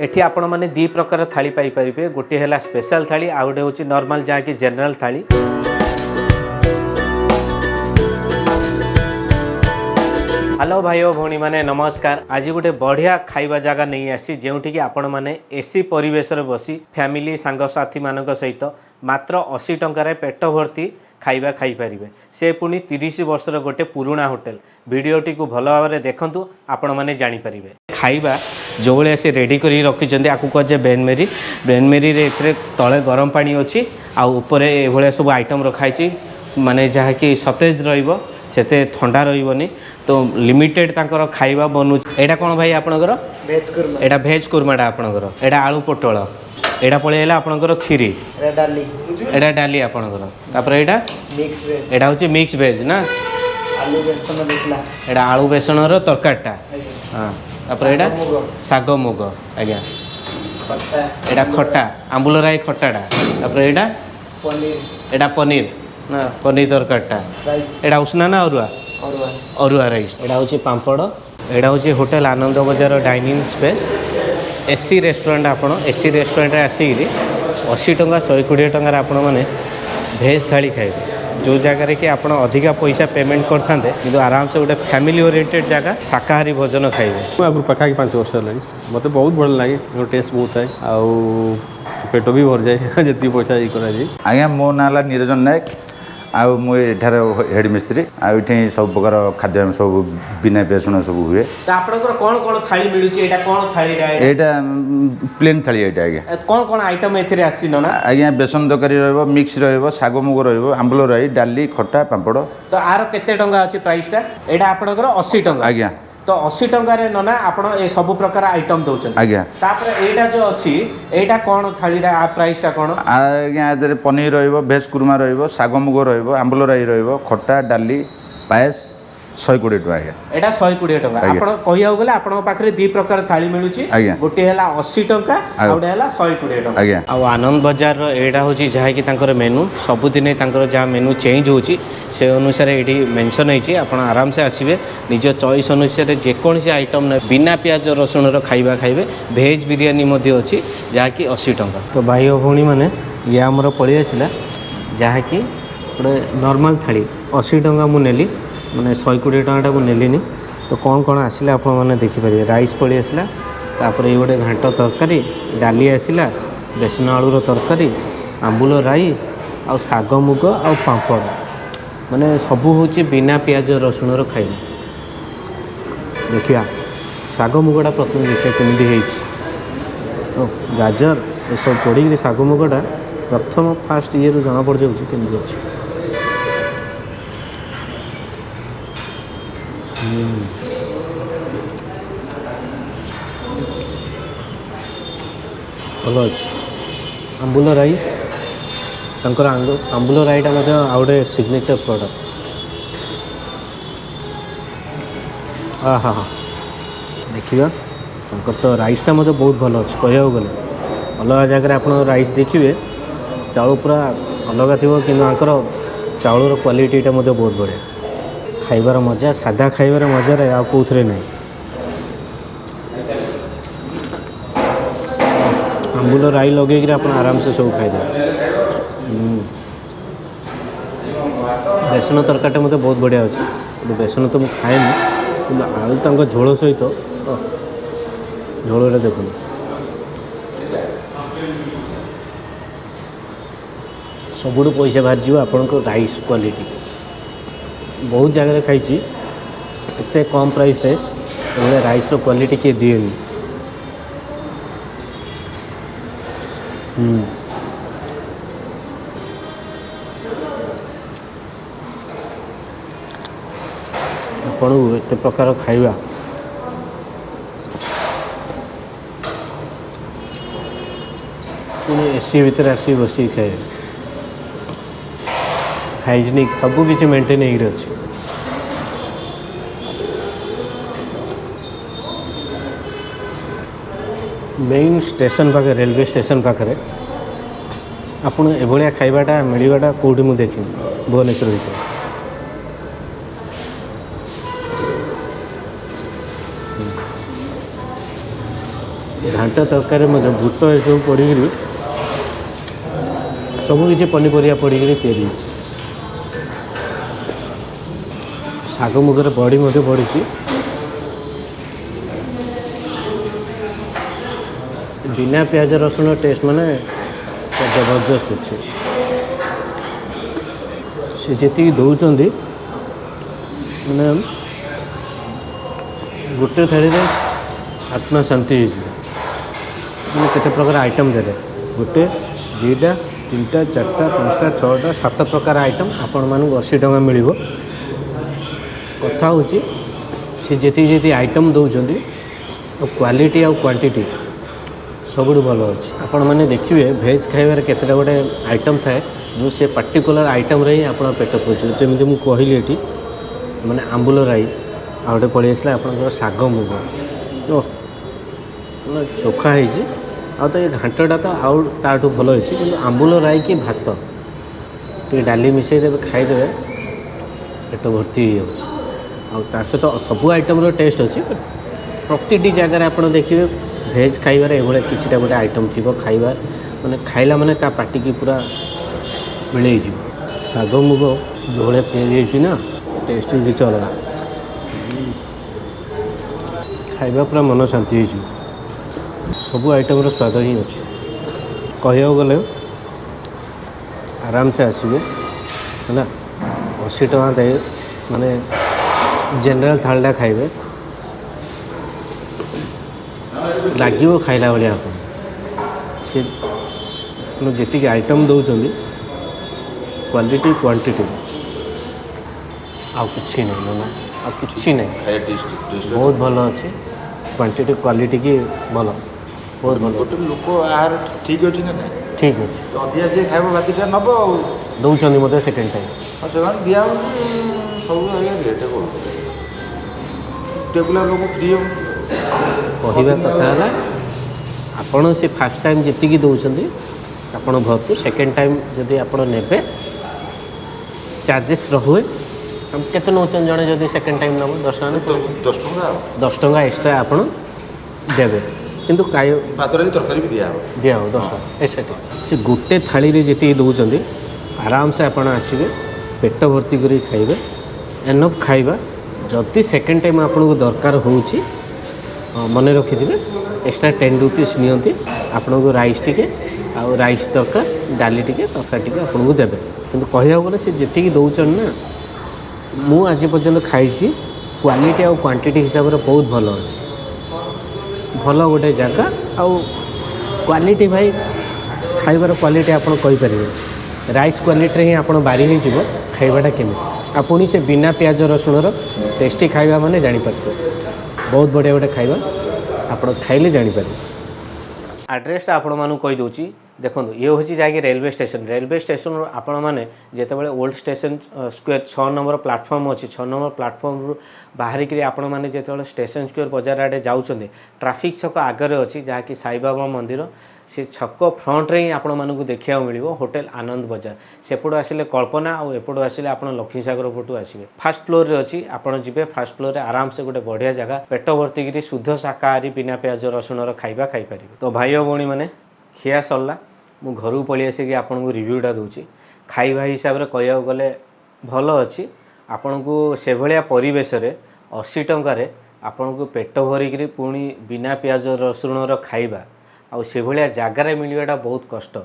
एठी आपण माने दी प्रकार थाली पाई परिबे गोटे हैला स्पेशल थाली आ गोटे होची नॉर्मल जहा कि जनरल थाली। हेलो भाई और भौणी माने नमस्कार। आज गोटे बढ़िया खाइबा जगह नहीं आसी जेउठी कि आपण माने एसी परिवेश रे बसी फैमिली सांग साथी मानक सहित मात्र 80 टंकार पेट भर्ती खाइबा खाई पारिबे। से पुणी 30 वर्षर गोटे पुराणा होटेल। वीडियोटी को भल भाव में देखंतु आपण माने जानि परिबे। खाइबा जो भाई से रेडी करी रखिछन्ते आकु कहे बेनमेरी बेनमेरी रे एथरे तळे गरम पानी अछि आ ऊपर ए भले सब आइटम रखाइछि माने जहा कि सतेज रहिबो सेते ठंडा रहिबोनी। तो लिमिटेड तांकर खाइबा बनु। एटा कोन भाई आपनकर वेज कुरमा। एटा भेज कुरमाटा आपनकर एटा आलू पोटल एटा पळेला आपनकर खीरी एटा डाली एटा डाली आपनकर तापर एटा मिक्स वेज एटा होची मिक्स वेज ना आलू बेसन देखला एटा आलू बेसन रो तरकाटा हां तापर एटा सागो मुग आज्ञा खट्टा एटा खट्टा आंबुल राई खट्टाटा तापर एटा पनीर एटा पनीर ना पनीर तरकाटा राइस एटा उसना ना अरुआ अरुआ अरुआ राइस एटा होची पांपड़ एटा होची होटल आनंद बजार डाइनिंग स्पेस एसी रेस्टोरेंट आपण एसी रेस्टोरेंट आसिक 80 टंका 120 टंकार आपण माने भेज थाली खाइबे जो जगह कि आप अधिका पैसा पेमेंट करते कि आराम से गोटे फैमिली ओरिएंटेड जगह शाकाहारी भोजन खाइबे। आगु पाखापाखि 5 वर्ष है मत बहुत भल लगे टेस्ट बहुत है आउ पेट भी भर जाए जी पैसा ये कर आज्ञा मो ना निरंजन नायक आउ मुझे हेड मिस्त्री आठी सब प्रकार खाद्य सब बिना पेसुण सब हुए। तो आपनकर कौन कौन थाली मिलुची एटा कौन थाली एटा प्लेन थाली एटा आज्ञा कौन कौन आइटम एथिरे आसी ना आज्ञा बेसन तरकारी रहबो मिक्स रहबो सागो मुग रहबो आंबल राई डाली खट्टा पांपड़। तो आर केते टंका अछि प्राइसटा एटा आपनकर 80 टंका आज्ञा तो 80 टंका नना आपण ए सब प्रकार आइटम दउछन आज्ञा तापर एटा जो अछि एटा कोन थालीरा आ प्राइसटा कोन आज्ञा एदरे पनीर रहबो भेज कुरमा रहबो सागो मुग रहबो आंबल राई रहबो खट्टा डाली पायस 120 टका आज्ञा एटा 120 टका आपण कहिया गले आपण पाखरे दी प्रकार थाली मिलुची गोटे हैला 80 टका आ गोटे हैला 120 टका आज्ञा आ आनंद बाजार रो एटा होची जहा कि तांकर मेनू सब दिन तांकर जहा मेनू चेंज होची से अनुसार एटी मेंशन होईची आपण आराम से आसीबे निज चॉइस अनुसार जे कोनसी आइटम ने बिना प्याज रसुन रो खाइबा खाइबे। भेज बिरयानी मध्ये अछि जहा कि 80 टका। तो भाई और भौणी माने ये हमर पळी आसिला जहा कि गोटे नॉर्मल थाली 80 टका मु नेली माने 120 टका को नेलिनी। तो कौन कौन आसिला आपण माने देखि परिबे राइस पळी आसिला तापर ये गोटे घांट तरकारी डाली आसिला बेसन आलू रो तरकारी आंबुल राई आ साग मुग आ पांपड़ माने सबू होची बिना प्याज रसुण रो खाइबा। देखिया साग मुगटा प्रथम देखिए केमिति हेछि गाजर ये सब पड़ी साग मुगटा प्रथम फास्ट ये जना पड़ जाउछि केमिति अछि। भल अच्छे आंबुल राई तांकर आंबुल राईटा मध्य आ गोटे सिग्नेचर प्रोडक्ट। हाँ हाँ हाँ देखिए तांकर तो राइसटा मध्य बहुत भल अच्छे कह गले अलग जगह आप राइस देखिए चाउल पूरा अलग थी कि चाउल क्वालिटीटा मध्य बहुत बढ़िया खाइबार मजा सादा खाइबार मजा रे आ कोथरे नहीं। आंबुल राई लगे आप आराम से सब खाई बेसन तरकारीटा मत बहुत बढ़िया अच्छे बेसन तो मुझे खाएनी आलू तक झोल सहित झोल देख सबुठ पैसा बाहर जाव आपण राइस क्वालिटी बहुत जगह खाई एत कम प्राइस रे राइस रो क्वालिटी किए दिएनी। आपण एत प्रकार खाइबा पुणी एसी भितर आसी बस खाए हाइजीनिक सबू किसी मेंटेन हो अच्छे। मेन स्टेशन पाखे रेलवे स्टेशन पाखे आपन एभलिया खाइबाटा मिलवाटा कौटी मुझे देखी भुवनेश्वर भीतर घांट तरकारी बुट एसବୁ पड़ी सबकि पनीपरिया पड़ी तैयारी शाग मुगरे बड़ी पड़ी बिना प्याज रसुण टेस्ट माने जबरदस्त अच्छे से जी दौरान मैंने गोटे थाली आत्मा शांति मैंने केते प्रकार आइटम देते गोटे दुईटा तीनटा चार्टा पाँचटा छटा 7 प्रकार आइटम आपण मानक 80 टंका मिल कथा हूँ सी जी आइटम दौरान क्वालिटी आ क्वांटिटी सब भल अच्छे आपण मैंने देखिए भेज खाइबार केतटा गोटे आइटम थाए जो से पार्टिकुलर आइटम रे आप पेट पोषे जमी मुझे कहली ये मैंने आंबुल राई आ गए पलि आसला आप शाग मुग चोखा होती आ तो ये घांटा तो आउ ताठू भल होती कि आंबुल राई कि भात टे डाली मिसईदे खाईदे पेट भर्ती हो सहित सब आइटम टेस्ट अच्छी प्रति जगार आप देखिए भेज खाइबार ये किसी गोटे आइटम थी खाइबार माने खाइला माने ता पार्टी की पूरा मिले शाग मुग जो भाया तैयारी ना टेस्ट किसी अलग खाइबा पूरा मन शांति हो सब आइटम स्वाद ही अच्छे कह गले आराम से आसवे है 80 टଙ୍କା दे माने जनरल थालटा खाइबे लगे खाइला भाया आप जी आइटम दौरान क्वालिटी क्वांटिटी आउ कि नहीं आ कि नहीं बहुत भल अच्छे क्वांटिटी क्वालिटी की भल बहुत भल गोटे लोक आहार ठीक अच्छी ना ठीक अच्छे अधिका जी खाइब बातीटा नब दौरान मतलब सेकेंड टाइम से दिया सब रेट रेगुलर लोक फ्री कहवा कथा है आपण से फास्ट टाइम जी दौरान आपण भरपूर सेकेंड टाइम जदि आप ने चार्जेस रहुए केते नौचन जड़े जदि सेकेंड टाइम नब 10 टଙ୍କା 10 टଙ୍କା एक्सट्रा आप देवे किंतु तरकारी भी दिया दिया 10 टଙ୍କା एक्सट्रा से गोटे थाली रे जी दौरान आराम से आप आसवे पेट भर्ती कर खाइबे एनफ खाइबा जदि सेकेंड टाइम आपको दरकार होची मन रखिथे एक्सट्रा 10 रुपीस नियंती आपन को राइस टिके आ राइस तरकार डाली टिके तरकार टिके आपन को देबे किंतु कहया गले से जेतिकी दौचन ना मु आज पर्यंत खाई क्वालिटी आ क्वांटिटी हिसाब से बहुत भल अच्छे भल गोटे जगह आउ क्वालिटी भाई खाइबार क्वालिटी आप कहींपर राइस क्वालिटी ही आप बारी हो खाइबाटा केमी आपुणी से बिना प्याज रसुण टेस्टी खाइबा माने जानीपारे बहुत बढ़िया गोटे खाइबा आप खाइले जानीपारे एड्रेसटा आपण मानू कही दूची देखो ये हूँ जहाँकि रेलवे स्टेशन आपण मैंने जितेबाला old station square 6 number platform अच्छी 6 नंबर प्लाटफर्म रू बाहरिक आपण मैंने जो स्टेशन स्क्वायर बजार आड़े जाऊँच ट्राफिक छक आगे अच्छी जहाँकि साई बाबा मंदिर से छक फ्रंट रे ही आपण मानू देखा मिल होटेल आनंद बजार सेपटू आसिले कल्पना और एपटू आसिले आप लक्ष्मी सागर पटू आसवे फास्ट फ्लोर रे अच्छी आपड़ जी फास्ट फ्लोर रे आराम से गोटे बढ़िया जगह पेट भर्ती शुद्ध शाकाहारी बिना प्याज रसुण खाइबा खाईपर तो भाई और भौणी मैंने खिया सरला मु घर को पलि आसिक आपन को रिव्यूटा दूची खाइबा हिसाब से कहया गले भल अच्छी आपण को से भाया परिवेश रे 80 टंकार आपण को पेट भरिक पुणी बिना प्याज रसुण खाइबा आउ से भाया जगार मिलवाटा बहुत कष्ट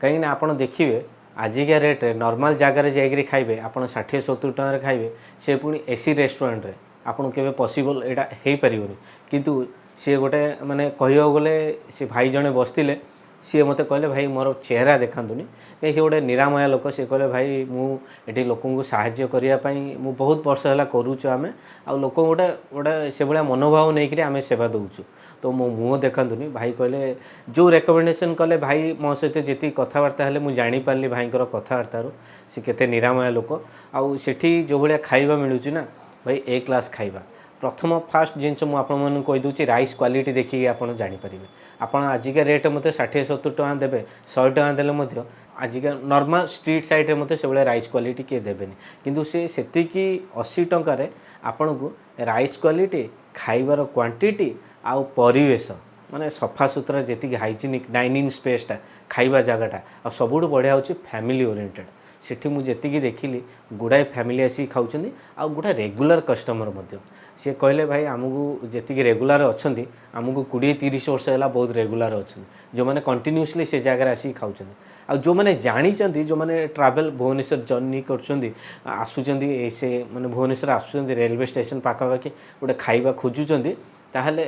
कहीं आप देखिए आजिका रेट्रे नॉर्मल जगार जाइए खाइबे आप 60-70 टंकार खाइबे से पुणी एसी रेस्टोरेंट रे आपन केबे पॉसिबल एटा हेई परिबोनी किंतु सी गोटे माने कहया गले से भाई जने बसतिले सी मत कहले भाई मोर चेहरा देखातुनि कहीं गोटे निरामया लोक सी कहले भाई मुझे लोक साहाय्य करने मु बहुत वर्ष है करुचु आम आ लोक गोटे गोटे से भाया मनोभाव नहीं आम सेवा दौचु तो मो मुँह देखातुनि भाई कहले जो रेकमेंडेसन कले भाई मो सहित जी कथबार्ता है मुझे जापारि भाई कथबार्तार सी केते निरामया लोक आउ सेठी जो भाया खाइबा मिलूँ ना भाई ए क्लास खाइबा प्रथम फास्ट जिनस मुझे कहीदे राइस क्वालिटी देखिए आप जानीपारे आप आजिका रेट मत 60-70 टଙ୍କା देवे 100 टଙ୍କା देले आजिका नॉर्मल स्ट्रीट साइड में मत से भाया राइस क्वालिटी किए देवेनि किंतु से 80 टंकार आपण को राइस क्वालिटी खाइबार क्वांटिटी आउ परिवेश ମାନେ ସଫାସୁତୁରା ଯେତିକି ହାଇଜିନିକ୍ ଡାଇନିଂ ସ୍ପେସ୍ଟା ଖାଇବା ଜାଗାଟା ଆଉ ସବୁଠୁ ବଢ଼ିଆ ହେଉଛି ଫ୍ୟାମିଲି ଓରିଏଣ୍ଟେଡ଼। ସେଠି ମୁଁ ଯେତିକି ଦେଖିଲି ଗୁଡ଼ାଏ ଫ୍ୟାମିଲି ଆସିକି ଖାଉଛନ୍ତି ଆଉ ଗୁଡ଼ାଏ ରେଗୁଲାର କଷ୍ଟମର ମଧ୍ୟ। ସେ କହିଲେ ଭାଇ ଆମକୁ ଯେତିକି ରେଗୁଲାର ଅଛନ୍ତି ଆମକୁ 20-30 ବର୍ଷ ହେଲା ବହୁତ ରେଗୁଲାର ଅଛନ୍ତି, ଯେଉଁମାନେ କଣ୍ଟିନ୍ୟୁଅସଲି ସେ ଜାଗାରେ ଆସିକି ଖାଉଛନ୍ତି। ଆଉ ଯେଉଁମାନେ ଜାଣିଛନ୍ତି, ଯେଉଁମାନେ ଟ୍ରାଭେଲ୍ ଭୁବନେଶ୍ୱର ଜର୍ଣ୍ଣି କରୁଛନ୍ତି, ଆସୁଛନ୍ତି ସେ ମାନେ ଭୁବନେଶ୍ୱର ଆସୁଛନ୍ତି ରେଲୱେ ଷ୍ଟେସନ ପାଖାପାଖି ଗୋଟେ ଖାଇବା ଖୋଜୁଛନ୍ତି, ତାହେଲେ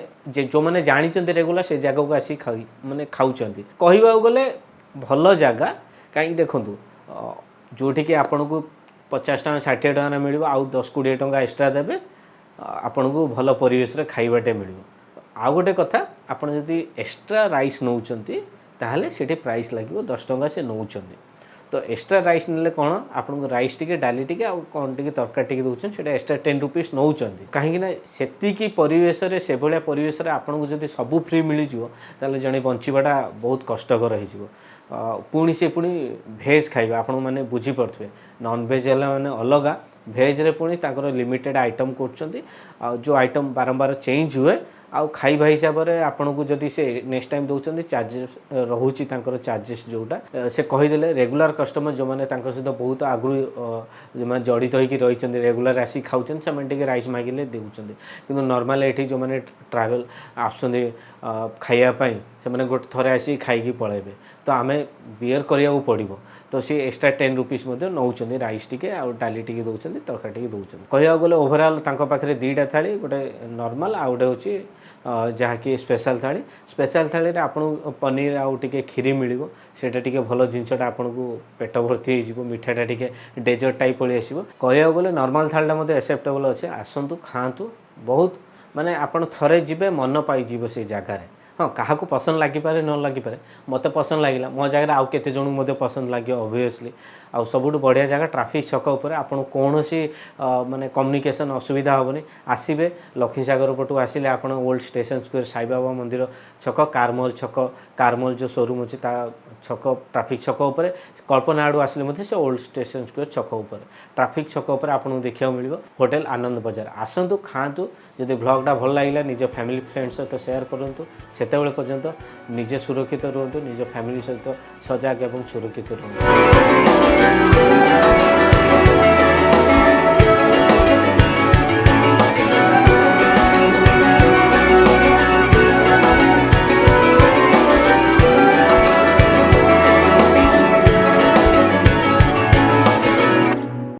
ଯେଉଁମାନେ ଜାଣିଛନ୍ତି ରେଗୁଲାର ସେ ଜାଗାକୁ ଆସିକି ଖାଉଛନ୍ତି। କହିବାକୁ ଗଲେ ଭଲ ଜାଗା, କାହିଁକି ଦେଖନ୍ତୁ ଯେଉଁଠିକି ଆପଣଙ୍କୁ 50 ଟଙ୍କା 60 ଟଙ୍କାରେ ମିଳିବ ଆଉ 10-20 ଟଙ୍କା ଏକ୍ସଟ୍ରା ଦେବେ, ଆପଣଙ୍କୁ ଭଲ ପରିବେଶରେ ଖାଇବାଟେ ମିଳିବ। ଆଉ ଗୋଟେ କଥା, ଆପଣ ଯଦି ଏକ୍ସଟ୍ରା ରାଇସ୍ ନେଉଛନ୍ତି ତାହେଲେ ସେଠି ପ୍ରାଇସ୍ ଲାଗିବ 10 ଟଙ୍କା ସେ ନେଉଛନ୍ତି। ତ ଏକ୍ସଟ୍ରା ରାଇସ୍ ନେଲେ କ'ଣ ଆପଣଙ୍କୁ ରାଇସ୍ ଟିକେ ଡାଲି ଟିକେ ଆଉ କ'ଣ ଟିକେ ତରକାରୀ ଟିକେ ଦେଉଛନ୍ତି, ସେଇଟା ଏକ୍ସଟ୍ରା 10 ରୁପିସ୍ ନେଉଛନ୍ତି। କାହିଁକିନା ସେତିକି ପରିବେଶରେ ସେଭଳିଆ ପରିବେଶରେ ଆପଣଙ୍କୁ ଯଦି ସବୁ ଫ୍ରି ମିଳିଯିବ ତାହେଲେ ଜଣେ ବଞ୍ଚିବାଟା ବହୁତ କଷ୍ଟକର ହେଇଯିବ। ପୁଣି ଭେଜ୍ ଖାଇବା ଆପଣମାନେ ବୁଝିପାରୁଥିବେ, ନନ୍ଭେଜ୍ ହେଲା ମାନେ ଅଲଗା, ଭେଜ୍ରେ ପୁଣି ତାଙ୍କର ଲିମିଟେଡ଼ ଆଇଟମ୍ କରୁଛନ୍ତି ଆଉ ଯେଉଁ ଆଇଟମ୍ ବାରମ୍ବାର ଚେଞ୍ଜ ହୁଏ। ଆଉ ଖାଇବା ହିସାବରେ ଆପଣଙ୍କୁ ଯଦି ସେ ନେକ୍ସଟ ଟାଇମ୍ ଦେଉଛନ୍ତି ଚାର୍ଜେସ୍ ରହୁଛି, ତାଙ୍କର ଚାର୍ଜେସ୍ ଯେଉଁଟା ସେ କହିଦେଲେ ରେଗୁଲାର କଷ୍ଟମର ଯେଉଁମାନେ ତାଙ୍କ ସହିତ ବହୁତ ଆଗରୁ ଯେଉଁମାନେ ଜଡ଼ିତ ହୋଇକି ରହିଛନ୍ତି ରେଗୁଲାର ଆସିକି ଖାଉଛନ୍ତି ସେମାନେ ଟିକେ ରାଇସ୍ ମାଗିଲେ ଦେଉଛନ୍ତି। କିନ୍ତୁ ନର୍ମାଲ ଏଠି ଯେଉଁମାନେ ଟ୍ରାଭେଲ୍ ଆସୁଛନ୍ତି ଖାଇବା ପାଇଁ ସେମାନେ ଗୋଟେ ଥରେ ଆସିକି ଖାଇକି ପଳାଇବେ, ତ ଆମେ ବିୟର୍ କରିବାକୁ ପଡ଼ିବ। ତ ସେ ଏକ୍ସଟ୍ରା 10 ରୁପିସ୍ ମଧ୍ୟ ନେଉଛନ୍ତି, ରାଇସ୍ ଟିକେ ଆଉ ଡାଲି ଟିକେ ଦେଉଛନ୍ତି, ତରକାରୀ ଟିକେ ଦେଉଛନ୍ତି। କହିବାକୁ ଗଲେ ଓଭରଅଲ୍ ତାଙ୍କ ପାଖରେ 2ଟା ଥାଳି, ଗୋଟେ ନର୍ମାଲ ଆଉ ଗୋଟେ ହେଉଛି ଯାହାକି ସ୍ପେଶାଲ୍ ଥାଳି। ସ୍ପେଶାଲ୍ ଥାଳିରେ ଆପଣଙ୍କୁ ପନିର ଆଉ ଟିକେ କ୍ଷୀରି ମିଳିବ, ସେଇଟା ଟିକେ ଭଲ ଜିନିଷଟା ଆପଣଙ୍କୁ ପେଟ ଭର୍ତ୍ତି ହେଇଯିବ, ମିଠାଟା ଟିକେ ଡେଜର୍ଟ ଟାଇପ୍ ପଳେଇ ଆସିବ। କହିବାକୁ ଗଲେ ନର୍ମାଲ୍ ଥାଳିଟା ମଧ୍ୟ ଆକ୍ସେପ୍ଟେବଲ୍ ଅଛି, ଆସନ୍ତୁ ଖାଆନ୍ତୁ। ବହୁତ ମାନେ ଆପଣ ଥରେ ଯିବେ ମନ ପାଇଯିବ ସେଇ ଜାଗାରେ। ହଁ, କାହାକୁ ପସନ୍ଦ ଲାଗିପାରେ ନ ଲାଗିପାରେ, ମୋତେ ପସନ୍ଦ ଲାଗିଲା, ମୋ ଜାଗାରେ ଆଉ କେତେ ଜଣଙ୍କୁ ମଧ୍ୟ ପସନ୍ଦ ଲାଗିବ ଅବଭିୟସ୍ଲି। ଆଉ ସବୁଠୁ ବଢ଼ିଆ ଜାଗା ଟ୍ରାଫିକ୍ ଛକ ଉପରେ, ଆପଣ କୌଣସି ମାନେ କମ୍ୟୁନିକେସନ୍ ଅସୁବିଧା ହେବନି। ଆସିବେ ଲକ୍ଷ୍ମୀସାଗର ପଟୁ ଆସିଲେ ଆପଣ ଓଲ୍ଡ ଷ୍ଟେସନ ସ୍କୋୟାର ସାଇବାବା ମନ୍ଦିର ଛକ, କାରମଲ ଛକ, କାରମଲ ଯେଉଁ ସୋରୁମ୍ ଅଛି ତା ଛକ ଟ୍ରାଫିକ୍ ଛକ ଉପରେ, କଳ୍ପନା ଆଡ଼ୁ ଆସିଲେ ମଧ୍ୟ ସେ ଓଲ୍ଡ ଷ୍ଟେସନ ସ୍କୋୟାର ଛକ ଉପରେ, ଟ୍ରାଫିକ୍ ଛକ ଉପରେ ଆପଣଙ୍କୁ ଦେଖିବାକୁ ମିଳିବ ହୋଟେଲ ଆନନ୍ଦ ବଜାର। ଆସନ୍ତୁ, ଖାଆନ୍ତୁ। ଯଦି ବ୍ଲଗ୍ଟା ଭଲ ଲାଗିଲା ନିଜ ଫ୍ୟାମିଲି ଫ୍ରେଣ୍ଡ ସହିତ ସେୟାର କରନ୍ତୁ। ସେତେବେଳେ ପର୍ଯ୍ୟନ୍ତ ନିଜେ ସୁରକ୍ଷିତ ରୁହନ୍ତୁ, ନିଜ ଫ୍ୟାମିଲି ସହିତ ସଜାଗ ଏବଂ ସୁରକ୍ଷିତ ରୁହନ୍ତୁ।